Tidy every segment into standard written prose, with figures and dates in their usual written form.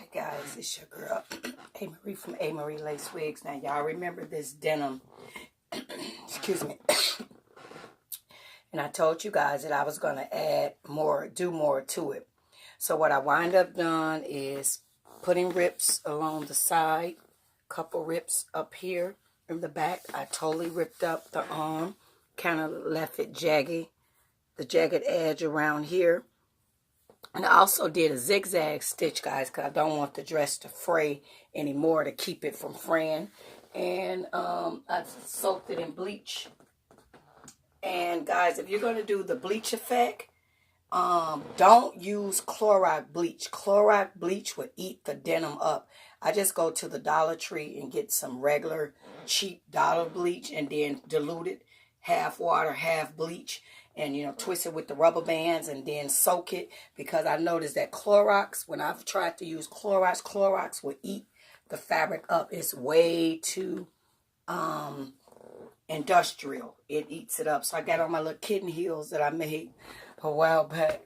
Hi guys, it's your girl A. Marie from A. Marie Lace Wigs. Now y'all remember this denim, excuse me, and I told you guys that I was going to add more, do more to it. So what I wind up doing is putting rips along the side, couple rips up here in the back. I totally ripped up the arm, kind of left it jagged, the jagged edge around here. And I also did a zigzag stitch, guys, because I don't want the dress to fray anymore, to keep it from fraying. And I soaked it in bleach. And guys, if you're going to do the bleach effect, don't use Clorox bleach. Clorox bleach would eat the denim up. I just go to the Dollar Tree and get some regular cheap dollar bleach and then dilute it, half water, half bleach, and twist it with the rubber bands and then soak it, because I noticed that Clorox, when I've tried to use Clorox will eat the fabric up. It's way too industrial. It eats it up. So I got on my little kitten heels that I made a while back.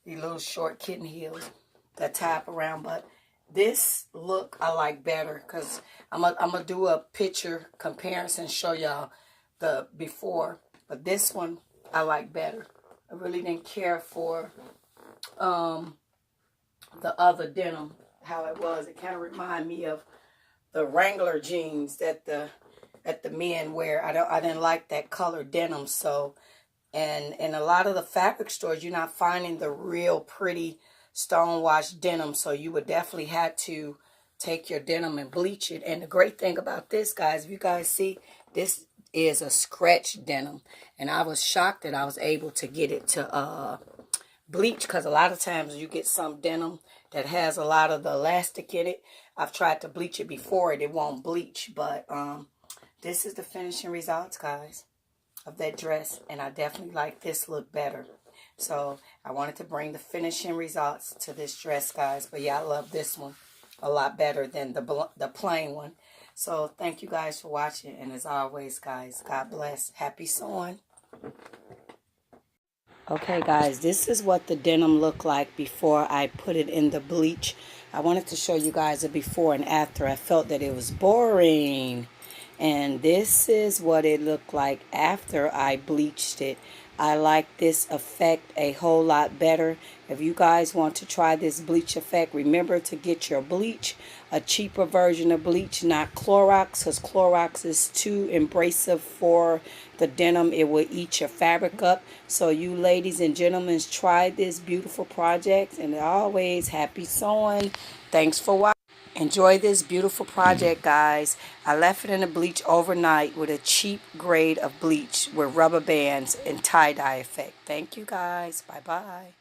These little short kitten heels that tie up around. But this look I like better, because I'm gonna do a picture comparison, show y'all the before. But this one I like better. I really didn't care for the other denim, how it was. It kind of reminded me of the Wrangler jeans that the men wear. I didn't like that color denim. So, and in a lot of the fabric stores, you're not finding the real pretty stone-washed denim. So you would definitely have to take your denim and bleach it. And the great thing about this, guys, if you guys see, this is a scratch denim. And I was shocked that I was able to get it to bleach, because a lot of times you get some denim that has a lot of the elastic in it. I've tried to bleach it before, it won't bleach. But this is the finishing results, guys, of that dress. And I definitely like this look better. So I wanted to bring the finishing results to this dress, guys. But yeah, I love this one a lot better than the plain one. So thank you guys for watching. And as always, guys, God bless. Happy sewing. Okay, guys, this is what the denim looked like before I put it in the bleach. I wanted to show you guys a before and after. I felt that it was boring. And this is what it looked like after I bleached it. I like this effect a whole lot better. If you guys want to try this bleach effect, remember to get your bleach, a cheaper version of bleach, not Clorox, because Clorox is too abrasive for the denim. It will eat your fabric up. So you ladies and gentlemen, try this beautiful project, and always happy sewing. Thanks for watching. Enjoy this beautiful project, guys. I left it in the bleach overnight with a cheap grade of bleach with rubber bands and tie-dye effect. Thank you, guys. Bye-bye.